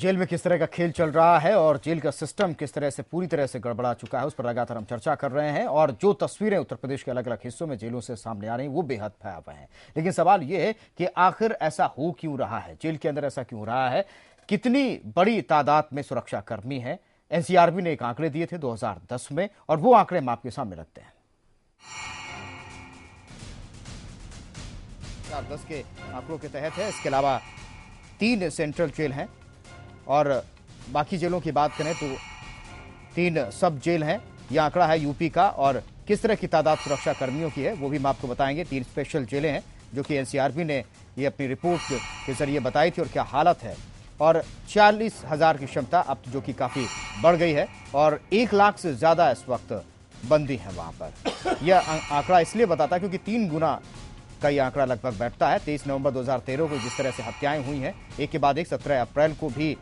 Jail में किस तरह का खेल चल रहा है और जेल का सिस्टम किस तरह से पूरी तरह से गड़बड़ा चुका है, उस पर लगातार हम चर्चा कर रहे हैं। और जो तस्वीरें उत्तर प्रदेश के अलग अलग हिस्सों में जेलों से सामने आ रही हैं वो बेहद भयावह हैं। लेकिन सवाल ये है कि आखिर ऐसा हो क्यों रहा है, जेल के अंदर ऐसा क्यों हो रहा है, कितनी बड़ी तादाद में सुरक्षा कर्मी है। एनसीआरबी ने एक आंकड़े दिए थे 2010 में और वो आंकड़े हम आपके सामने रखते हैं। 2010 के आंकड़ों के तहत है। इसके अलावा 3 सेंट्रल जेल हैं और बाकी जेलों की बात करें तो 3 सब जेल हैं। यह आंकड़ा है यूपी का और किस तरह की तादाद सुरक्षा कर्मियों की है वो भी हम आपको बताएंगे। 3 स्पेशल जेलें हैं जो कि एनसीआरबी ने ये अपनी रिपोर्ट के जरिए बताई थी और क्या हालत है। और 40,000 की क्षमता अब जो कि काफ़ी बढ़ गई है और 1 लाख से ज़्यादा इस वक्त बंदी है वहाँ पर। यह आंकड़ा इसलिए बताता है क्योंकि 3 गुना का ये आंकड़ा लगभग बैठता है। 23 नवंबर 2013 को जिस तरह से हत्याएं हुई हैं, एक के बाद एक 17 अप्रैल को भी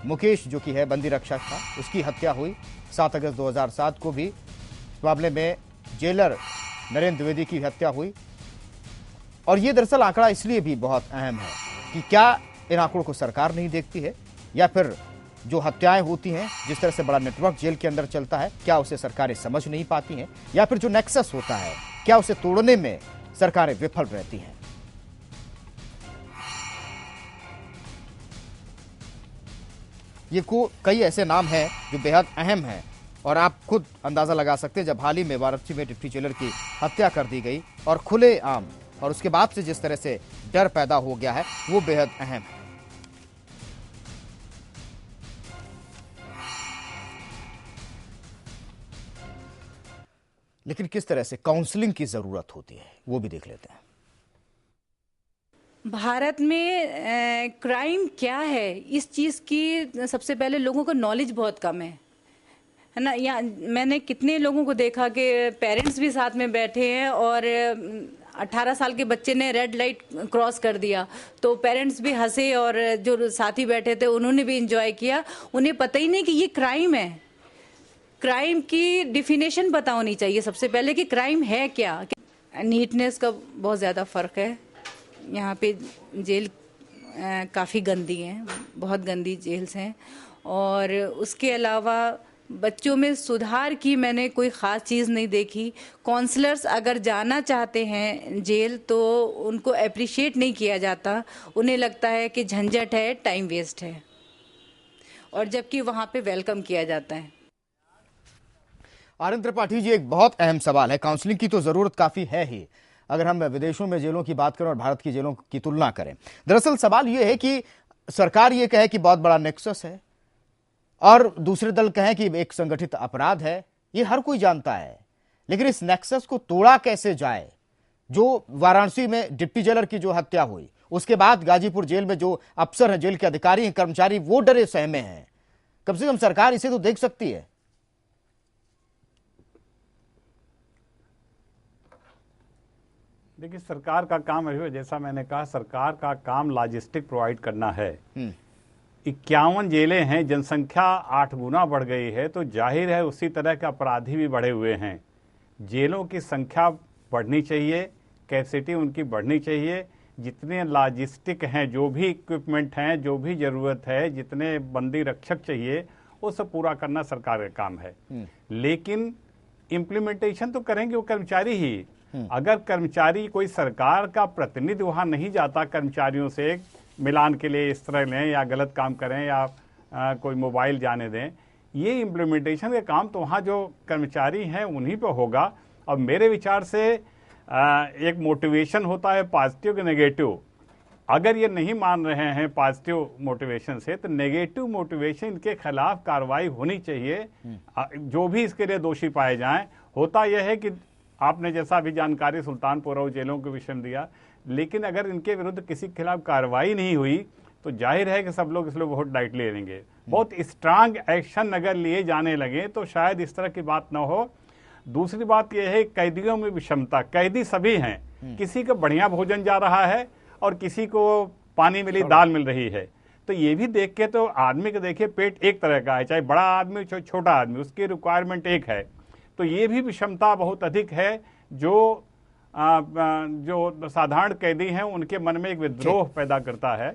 मुकेश जो कि है बंदी रक्षक था उसकी हत्या हुई। 7 अगस्त 2007 को भी इस मामले में जेलर नरेंद्र द्विवेदी की हत्या हुई। और ये दरअसल आंकड़ा इसलिए भी बहुत अहम है कि क्या इन आंकड़ों को सरकार नहीं देखती है या फिर जो हत्याएं होती हैं, जिस तरह से बड़ा नेटवर्क जेल के अंदर चलता है, क्या उसे सरकारें समझ नहीं पाती हैं या फिर जो नेक्सस होता है क्या उसे तोड़ने में सरकारें विफल रहती हैं। ये कई ऐसे नाम हैं जो बेहद अहम हैं और आप खुद अंदाजा लगा सकते हैं। जब हाल ही में वाराणसी में डिप्टी जेलर की हत्या कर दी गई और खुले आम और उसके बाद से जिस तरह से डर पैदा हो गया है वो बेहद अहम है। लेकिन किस तरह से काउंसलिंग की जरूरत होती है वो भी देख लेते हैं। भारत में क्राइम क्या है इस चीज़ की सबसे पहले लोगों को नॉलेज बहुत कम है ना। यहाँ मैंने कितने लोगों को देखा कि पेरेंट्स भी साथ में बैठे हैं और 18 साल के बच्चे ने रेड लाइट क्रॉस कर दिया तो पेरेंट्स भी हंसे और जो साथी बैठे थे उन्होंने भी इंजॉय किया। उन्हें पता ही नहीं कि ये क्राइम है। क्राइम की डिफिनेशन पता होनी चाहिए सबसे पहले कि क्राइम है क्या। नीटनेस का बहुत ज़्यादा फ़र्क है। यहाँ पे जेल काफ़ी गंदी हैं, बहुत गंदी जेल्स हैं। और उसके अलावा बच्चों में सुधार की मैंने कोई ख़ास चीज़ नहीं देखी। काउंसलर्स अगर जाना चाहते हैं जेल तो उनको अप्रिशिएट नहीं किया जाता। उन्हें लगता है कि झंझट है, टाइम वेस्ट है, और जबकि वहाँ पे वेलकम किया जाता है। आनंद त्रिपाठी जी, एक बहुत अहम सवाल है। काउंसलिंग की तो ज़रूरत काफ़ी है ही अगर हम विदेशों में जेलों की बात करें और भारत की जेलों की तुलना करें। दरअसल सवाल यह है कि सरकार ये कहे कि बहुत बड़ा नेक्सस है और दूसरे दल कहें कि एक संगठित अपराध है, ये हर कोई जानता है। लेकिन इस नेक्सस को तोड़ा कैसे जाए। जो वाराणसी में डिप्टी जेलर की जो हत्या हुई उसके बाद गाजीपुर जेल में जो अफसर हैं, जेल के अधिकारी हैं, कर्मचारी, वो डरे सहमे हैं। कम से कम सरकार इसे तो देख सकती है। देखिए, सरकार का काम है, जैसा मैंने कहा, सरकार का काम लॉजिस्टिक प्रोवाइड करना है। 51 जेलें हैं, जनसंख्या 8 गुना बढ़ गई है, तो जाहिर है उसी तरह के अपराधी भी बढ़े हुए हैं। जेलों की संख्या बढ़नी चाहिए, कैपेसिटी उनकी बढ़नी चाहिए। जितने लॉजिस्टिक हैं, जो भी इक्विपमेंट हैं, जो भी ज़रूरत है, जितने बंदी रक्षक चाहिए, वो सब पूरा करना सरकार का काम है। लेकिन इम्प्लीमेंटेशन तो करेंगे वो कर्मचारी ही। अगर कर्मचारी, कोई सरकार का प्रतिनिधि वहाँ नहीं जाता कर्मचारियों से मिलान के लिए इस तरह लें या गलत काम करें या कोई मोबाइल जाने दें, ये इम्प्लीमेंटेशन का काम तो वहाँ जो कर्मचारी हैं उन्हीं पे होगा। और मेरे विचार से एक मोटिवेशन होता है पॉजिटिव के नेगेटिव। अगर ये नहीं मान रहे हैं पॉजिटिव मोटिवेशन से, तो नेगेटिव मोटिवेशन के खिलाफ कार्रवाई होनी चाहिए, जो भी इसके लिए दोषी पाए जाएं। होता यह है कि आपने जैसा अभी जानकारी सुल्तानपुर और जेलों के विषय में दिया, लेकिन अगर इनके विरुद्ध किसी के खिलाफ कार्रवाई नहीं हुई तो जाहिर है कि सब लोग इसलिए बहुत लाइटली लेंगे। बहुत स्ट्रांग एक्शन अगर लिए जाने लगे तो शायद इस तरह की बात ना हो। दूसरी बात यह है, कैदियों में विषमता। कैदी सभी हैं, किसी को बढ़िया भोजन जा रहा है और किसी को पानी मिली दाल मिल रही है। तो ये भी देख के तो आदमी को देखिए, पेट एक तरह का है, चाहे बड़ा आदमी चाहे छोटा आदमी, उसकी रिक्वायरमेंट एक है। तो ये भी विषमता बहुत अधिक है जो साधारण कैदी हैं उनके मन में एक विद्रोह पैदा करता है।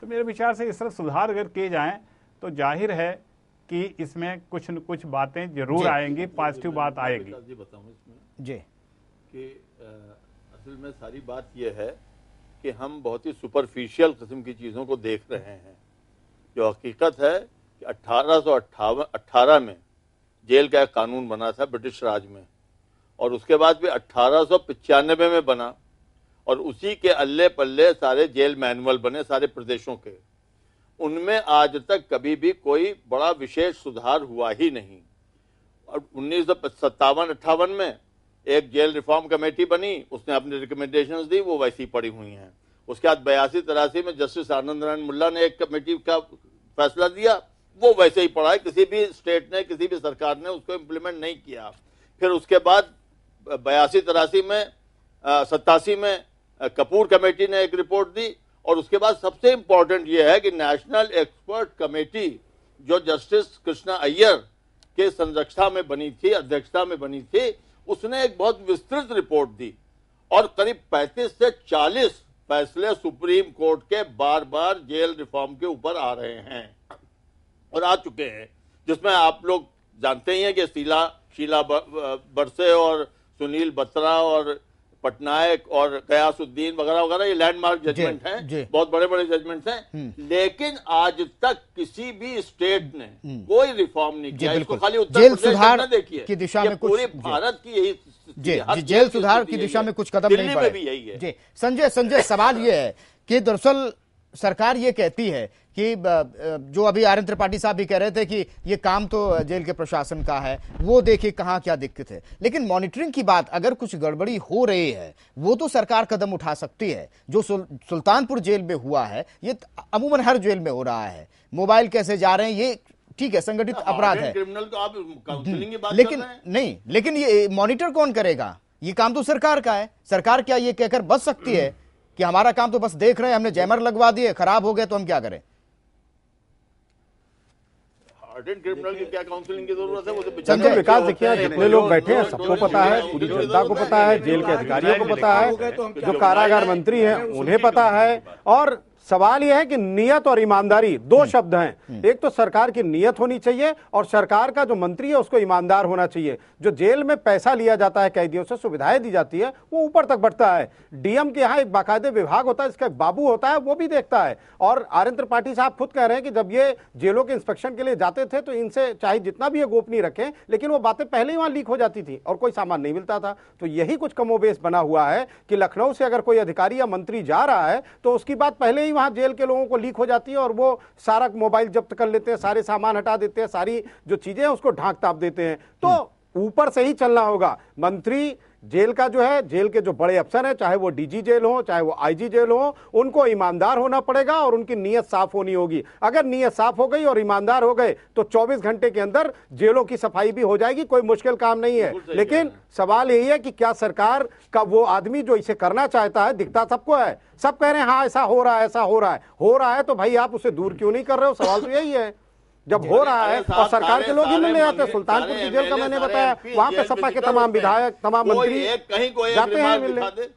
तो मेरे विचार से इस तरह सुधार अगर किए जाएं तो जाहिर है कि इसमें कुछ न कुछ बातें जरूर आएंगी, पॉजिटिव बात आएगी। जी बताऊं इसमें जी कि असल में सारी बात यह है कि हम बहुत ही सुपरफिशियल किस्म की चीज़ों को देख रहे हैं। जो हकीकत है कि 1818 में जेल का एक कानून बना था ब्रिटिश राज में, और उसके बाद भी 1895 में बना, और उसी के अल्ले पल्ले सारे जेल मैनुअल बने सारे प्रदेशों के। उनमें आज तक कभी भी कोई बड़ा विशेष सुधार हुआ ही नहीं। और 1957-58 में एक जेल रिफॉर्म कमेटी बनी, उसने अपनी रिकमेंडेशंस दी, वो वैसी पड़ी हुई हैं। उसके बाद 82-83 में जस्टिस आनंद नारायण मुल्ला ने एक कमेटी का फैसला दिया, वो वैसे ही पड़ा है। किसी भी स्टेट ने, किसी भी सरकार ने उसको इम्प्लीमेंट नहीं किया। फिर उसके बाद 82-83 में 87 में कपूर कमेटी ने एक रिपोर्ट दी, और उसके बाद सबसे इंपॉर्टेंट यह है कि नेशनल एक्सपर्ट कमेटी जो जस्टिस कृष्णा अय्यर के संरक्षता में बनी थी, अध्यक्षता में बनी थी, उसने एक बहुत विस्तृत रिपोर्ट दी, और करीब 35 से 40 फैसले सुप्रीम कोर्ट के बार बार जेल रिफॉर्म के ऊपर आ रहे हैं और आ चुके हैं, जिसमें आप लोग जानते ही हैं कि शीला बरसे और सुनील बत्रा और पटनायक और गयासुद्दीन वगैरह वगैरह, ये लैंडमार्क जजमेंट हैं, बहुत बड़े बड़े जजमेंट्स हैं। लेकिन आज तक किसी भी स्टेट ने कोई रिफॉर्म नहीं किया। इसको खाली उत्तर जेल प्रदेश सुधार में देखिए की दिशा में कुछ, पूरे भारत की यही जी जेल सुधार की दिशा में कुछ कदम नहीं बढ़े। भी यही है जी संजय, सवाल ये है कि दरअसल सरकार ये कहती है कि जो अभी आर एन त्रिपाठी साहब भी कह रहे थे कि ये काम तो जेल के प्रशासन का है, वो देखिए कहाँ क्या दिक्कत है। लेकिन मॉनिटरिंग की बात, अगर कुछ गड़बड़ी हो रही है वो तो सरकार कदम उठा सकती है। जो सुल्तानपुर जेल में हुआ है ये अमूमन हर जेल में हो रहा है। मोबाइल कैसे जा रहे हैं ये ठीक है, संगठित अपराध है, क्रिमिनल को आप काउंसलिंग की बात लेकिन कर रहे हैं? नहीं, लेकिन ये मॉनिटर कौन करेगा? ये काम तो सरकार का है। सरकार क्या ये कहकर बच सकती है कि हमारा काम तो बस देख रहे हैं, हमने जैमर लगवा दिए, खराब हो गए तो हम क्या करें? हार्डेंड क्रिमिनल की क्या काउंसलिंग की जरूरत है? वो तो संजय विकास देखिए, जितने लोग बैठे हैं सबको पता है, पूरी जनता को पता है, जेल के अधिकारियों को पता है, जो कारागार मंत्री हैं उन्हें पता है। और सवाल यह है कि नियत और ईमानदारी दो शब्द हैं। एक तो सरकार की नियत होनी चाहिए और सरकार का जो मंत्री है उसको ईमानदार होना चाहिए। जो जेल में पैसा लिया जाता है, कैदियों से सुविधाएं दी जाती है, वो ऊपर तक बढ़ता है। डीएम के यहाँ एक बाकायदे विभाग होता है, इसका एक बाबू होता है, वो भी देखता है। और आर एन त्रिपाठी साहब खुद कह रहे हैं कि जब ये जेलों के इंस्पेक्शन के लिए जाते थे तो इनसे चाहे जितना भी ये गोपनीय रखें, लेकिन वो बातें पहले ही वहां लीक हो जाती थी और कोई सामान नहीं मिलता था। तो यही कुछ कमोबेश बना हुआ है कि लखनऊ से अगर कोई अधिकारी या मंत्री जा रहा है तो उसकी बात पहले ही वहां जेल के लोगों को लीक हो जाती है और वो सारा मोबाइल जब्त कर लेते हैं, सारे सामान हटा देते हैं, सारी जो चीजें हैं उसको ढांक ताप देते हैं। तो ऊपर से ही चलना होगा। मंत्री जेल का जो है, जेल के जो बड़े अफसर हैं, चाहे वो डीजी जेल हो चाहे वो आईजी जेल हो, उनको ईमानदार होना पड़ेगा और उनकी नीयत साफ होनी होगी। अगर नीयत साफ हो गई और ईमानदार हो गए तो 24 घंटे के अंदर जेलों की सफाई भी हो जाएगी। कोई मुश्किल काम नहीं है। लेकिन सवाल यही है कि क्या सरकार का वो आदमी जो इसे करना चाहता है, दिखता सबको है, सब कह रहे हैं हाँ ऐसा हो रहा है, ऐसा हो रहा है, तो भाई आप उसे दूर क्यों नहीं कर रहे हो? सवाल तो यही है। जब हो रहा है और सरकार के लोग ही मिलने आते हैं, सुल्तानपुर की जेल का मैंने बताया, वहां पे सपा के तमाम विधायक, तमाम मंत्री जाते हैं मिलने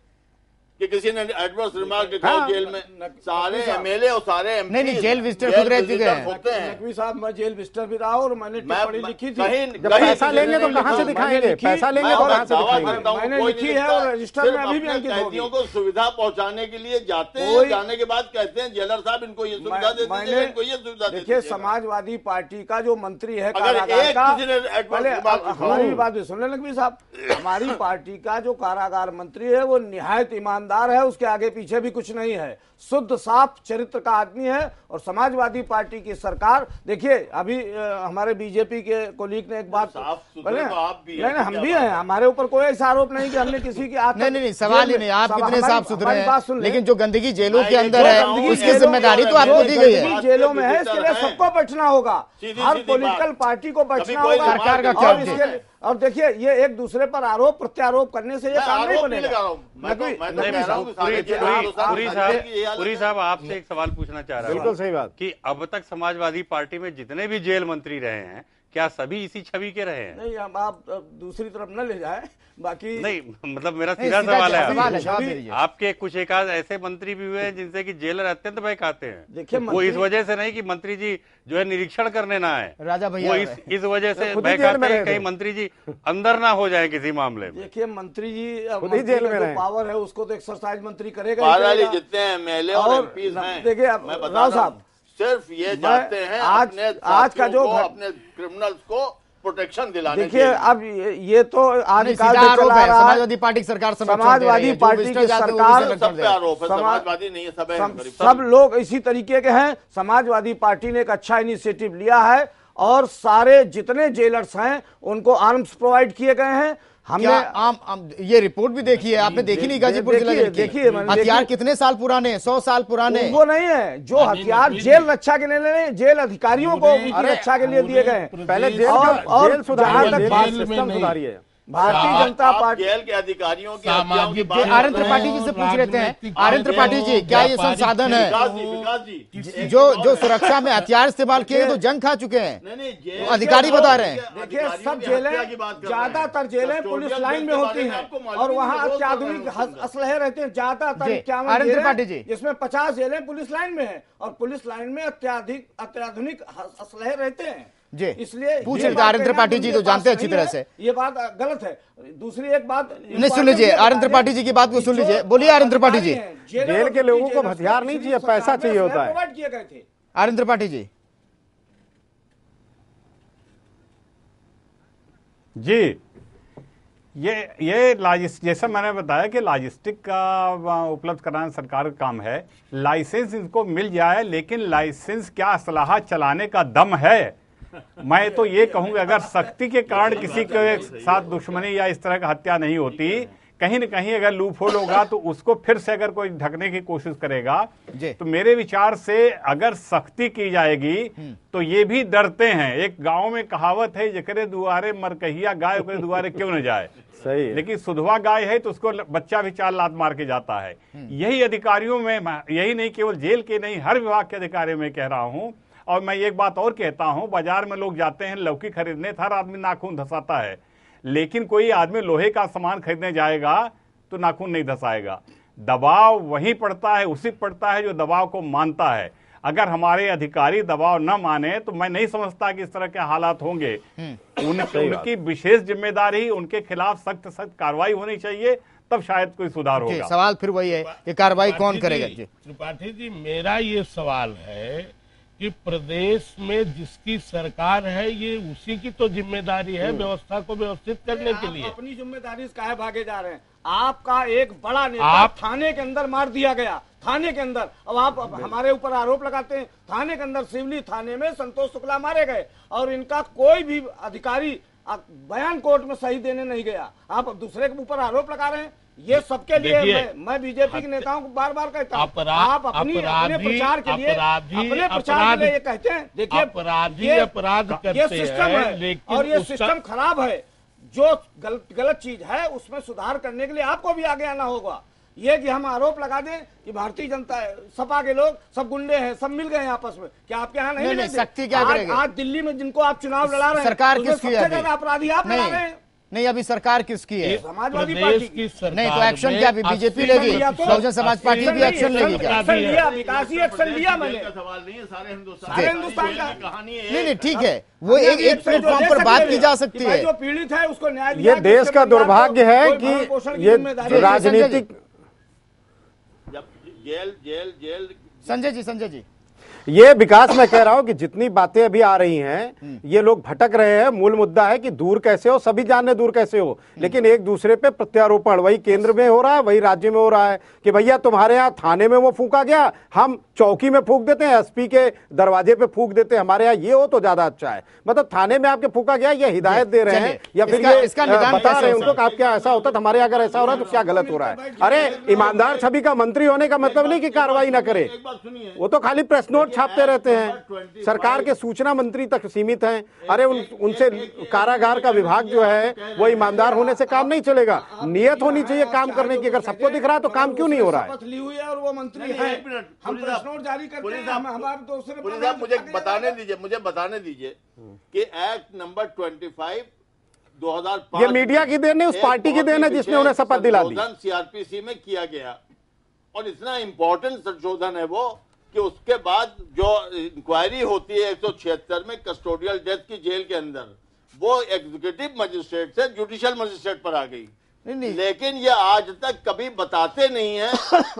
कि किसी ने एडवर्स रिमार्क लिखा जेल में। सारे एमएलए और सारे एमपी नहीं जेल विजिटर खुद रह चुके हैं। नकवी साहब, मैं जेल विजिटर भी रहा और मैंने टिप्पणी लिखी थी। जब पैसा लेंगे तो कहां से दिखाएंगे? पैसा लेंगे तो कहां से दिखाएंगे? मैंने लिखी है और रजिस्टर में अभी भी अंकित होगी। कैदियों को सुविधा पहुंचाने के लिए जाते हैं, जाने के बाद कहते हैं जेलर साहब इनको ये सुविधा दे दीजिए, इनको ये सुविधा दे दीजिए। देखिए, समाजवादी पार्टी का जो मंत्री है कारागार का, हमारी भी बात सुन लें नकवी साहब, हमारी पार्टी का जो कारागार मंत्री है वो निहायत ईमानदार है, उसके आगे पीछे भी कुछ नहीं है, शुद्ध साफ चरित्र का आदमी है। और समाजवादी पार्टी की सरकार, देखिए अभी हमारे बीजेपी के कोलीग ने एक बात, नहीं हम भी हैं, हमारे ऊपर कोई ऐसा आरोप नहीं कि हमने किसी की नहीं सवाल ही नहीं, आप कितने साफ सुथरे हैं, लेकिन जो गंदगी जेलों के अंदर है उसकी जिम्मेदारी तो आपको दी गई है। जेलों में है, इसके लिए सबको बचना होगा, हर पॉलिटिकल पार्टी को बचना होगा। सरकार का क्या? और देखिए ये एक दूसरे पर आरोप प्रत्यारोप करने से ये काम नहीं बनेगा। पुरी साहब, आपसे एक सवाल पूछना चाह रहा हूं। बिल्कुल सही बात कि अब तक समाजवादी पार्टी में जितने भी जेल मंत्री रहे हैं, क्या सभी इसी छवि के रहे हैं? नहीं, हम आप दूसरी तरफ न ले जाए, बाकी नहीं, मतलब मेरा सीधा सवाल है जवाब दे दीजिए। आपके कुछ एक आध ऐसे मंत्री भी हुए हैं जिनसे कि जेलर अत्यंत भय खाते हैं। देखिए, वो इस वजह से नहीं कि मंत्री जी जो है निरीक्षण करने ना आए, राजा भैया वो इस वजह से भय खाते हैं कहीं मंत्री जी अंदर ना हो जाए किसी मामले में। देखिए, मंत्री जी जेल में जो पावर है उसको तो एक्सरसाइज मंत्री करेगा। जितने एमएलए और एमपी हैं, देखिए राव साहब, सिर्फ ये चाहते हैं आज का जो अपने क्रिमिनल्स को प्रोटेक्शन दिलाने। देखिए, अब ये तो आदिकाल से आरोप चला है, रहा है। समाजवादी पार्टी की सरकार समाजवादी पार्टी की सरकार, सब पे आरोप है, समाजवादी नहीं है, सब लोग इसी तरीके के हैं। समाजवादी पार्टी ने एक अच्छा इनिशिएटिव लिया है और सारे जितने जेलर्स हैं उनको आर्म्स प्रोवाइड किए गए हैं। हमने ये रिपोर्ट भी देखी है, आपने देखी नहीं? गाजीपुर जिले की देखिए, हथियार कितने साल पुराने, 100 साल पुराने। वो नहीं है जो हथियार जेल रक्षा के लिए, जेल अधिकारियों को उनकी रक्षा के लिए दिए गए। पहले जेल और सुधारिए, system सुधारिए। Bharatiya Janata party jail के अधिकारियों की आर्यन त्रिपाठी जी से पूछ लेते हैं। आर्यन त्रिपाठी जी, क्या ये संसाधन है जो सुरक्षा में हथियार इस्तेमाल किए तो जंग खा चुके हैं? अधिकारी बता रहे हैं। देखिए, सब जेलें, ज्यादातर जेलें पुलिस लाइन में होती हैं और वहाँ अत्याधुनिक असलहे रहते हैं। ज्यादातर 51 जेलें, जिसमें 50 जेलें पुलिस लाइन में है और पुलिस लाइन में अत्याधुनिक असलहे रहते हैं जी। इसलिए पूछ रहे आर्यन त्रिपाठी जी तो जानते हैं अच्छी तरह से, ये बात गलत है। दूसरी एक बात नहीं, सुन लीजिए आर्यन त्रिपाठी जी की बात को सुन लीजिए। बोलिए आर्यन त्रिपाठी जी। जेल के लोगों को हथियार नहीं चाहिए, पैसा चाहिए होता है। प्रोवाइड किए गए थे। आर्यन त्रिपाठी जी जी, ये जैसा मैंने बताया कि लॉजिस्टिक का उपलब्ध कराना सरकार का काम है। लाइसेंस इनको मिल जाए, लेकिन लाइसेंस क्या असलाहा चलाने का दम है? मैं तो ये कहूँगा, अगर सख्ती के कारण किसी के साथ दुश्मनी या इस तरह की हत्या नहीं होती, कहीं न कहीं अगर लूप होल होगा तो उसको फिर से अगर कोई ढकने की कोशिश करेगा, तो मेरे विचार से अगर सख्ती की जाएगी तो ये भी डरते हैं। एक गांव में कहावत है, जकरे दुआरे मरकहिया गाय ओकरे दुआरे क्यों न जाए। सही है। लेकिन सुधवा गाय है तो उसको बच्चा भी 4 लात मार के जाता है। यही अधिकारियों में, यही नहीं केवल जेल के नहीं, हर विभाग के अधिकारियों में कह रहा हूं। और मैं एक बात और कहता हूं, बाजार में लोग जाते हैं लौकी खरीदने, हर आदमी नाखून धसाता है, लेकिन कोई आदमी लोहे का सामान खरीदने जाएगा तो नाखून नहीं धसाएगा। दबाव वही पड़ता है, उसी पड़ता है जो दबाव को मानता है। अगर हमारे अधिकारी दबाव न माने तो मैं नहीं समझता कि इस तरह के हालात होंगे। उनकी विशेष जिम्मेदारी, उनके खिलाफ सख्त कार्रवाई होनी चाहिए, तब शायद कोई सुधार होगा। सवाल फिर वही है कि कार्रवाई कौन करेगा? त्रिपाठी जी, मेरा ये सवाल है कि प्रदेश में जिसकी सरकार है ये उसी की तो जिम्मेदारी है व्यवस्था को व्यवस्थित करने के लिए। अपनी जिम्मेदारी से काहे भागे जा रहे हैं? आपका एक बड़ा नेता थाने के अंदर मार दिया गया, थाने के अंदर। अब आप हमारे ऊपर आरोप लगाते हैं, थाने के अंदर सिवली थाने में संतोष शुक्ला मारे गए और इनका कोई भी अधिकारी बयान कोर्ट में सही देने नहीं गया। आप दूसरे के ऊपर आरोप लगा रहे हैं। ये सबके लिए मैं बीजेपी के नेताओं को बार बार कहता हूँ, आप अपने प्रचार के लिए, ये कहते हैं, देखिए अपराध ये सिस्टम है और ये सिस्टम खराब है। जो गलत चीज है उसमें सुधार करने के लिए आपको भी आगे आना होगा। ये कि हम आरोप लगा दें कि भारतीय जनता सपा के लोग सब गुंडे हैं, सब मिल गए आपस में, क्या आपके यहाँ नहीं मिले? सख्ती क्या करेंगे? आज दिल्ली में जिनको आप चुनाव लड़ा रहे हैं, सरकार किसकी है? अपराधी आप लड़ा रहे हैं। नहीं, अभी सरकार किसकी है? समाजवादी पार्टी की। नहीं तो एक्शन क्या बीजेपी लेगी? बहुजन समाज पार्टी भी एक्शन लेगी क्या? विकासी एक्शन लिया मैंने। सवाल नहीं है, सारे हिंदुस्तान का कहानी है। नहीं, ठीक है, वो एक प्लेटफॉर्म पर बात की जा सकती है। जो पीड़ित है उसको न्याय। ये देश का दुर्भाग्य है कि ये राजनीतिक जेल। संजय जी ये विकास मैं कह रहा हूं कि जितनी बातें अभी आ रही हैं, ये लोग भटक रहे हैं। मूल मुद्दा है कि दूर कैसे हो, सभी जाने दूर कैसे हो, लेकिन एक दूसरे पे प्रत्यारोपण वही केंद्र में हो रहा है, वही राज्य में हो रहा है कि भैया तुम्हारे यहाँ थाने में वो फूका गया, हम चौकी में फूक देते हैं, एसपी के दरवाजे पे फूक देते हैं, हमारे यहाँ ये हो तो ज्यादा अच्छा है। मतलब थाने में आपके फूका गया, ये हिदायत दे रहे हैं या फिर ये बता रहे हैं उनको कि आप क्या ऐसा होता, हमारे यहाँ अगर ऐसा हो रहा है तो क्या गलत हो रहा है। अरे ईमानदार छवि का मंत्री होने का मतलब नहीं कि कार्रवाई ना करे, वो तो खाली प्रेस नोट रिपोर्ट छापते रहते हैं, सरकार के सूचना मंत्री तक सीमित हैं। अरे उनसे कारागार का विभाग जो है वो ईमानदार होने से काम नहीं चलेगा, नियत होनी चाहिए काम करने की। अगर सबको दिख रहा है तो काम क्यों नहीं हो रहा है? शपथ ली हुई है और वो मंत्री है, हम प्रेस नोट जारी करते हैं, हमारे दूसरे मुझे बताने दीजिए कि एक्ट नंबर 25 2005 ये मीडिया की देन है, उस पार्टी की देन है जिसने उन्हें शपथ दिला दी। सीआरपीसी में किया गया और इतना इंपॉर्टेंट संशोधन है वो कि उसके बाद जो इंक्वायरी होती है 176 में कस्टोडियल डेथ की जेल के अंदर, वो एग्जीक्यूटिव मजिस्ट्रेट से जुडिशियल मजिस्ट्रेट पर आ गई। नहीं। लेकिन ये आज तक कभी बताते नहीं है,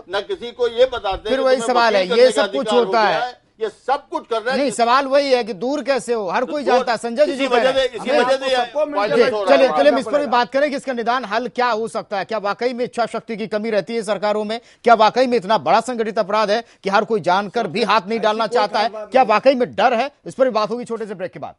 न किसी को ये बताते। फिर वही सवाल है, ये सब कुछ होता है, ये सब कुछ कर रहे हैं। नहीं, सवाल वही है कि दूर कैसे हो, हर कोई जानता है। संजय जी इसी वजह से चलिए हम इस पर भी बात करें कि इसका निदान हल क्या हो सकता है। क्या वाकई में इच्छा शक्ति की कमी रहती है सरकारों में? क्या वाकई में इतना बड़ा संगठित अपराध है कि हर कोई जानकर भी हाथ नहीं डालना चाहता है? क्या वाकई में डर है? इस पर भी बात होगी छोटे से ब्रेक के बाद।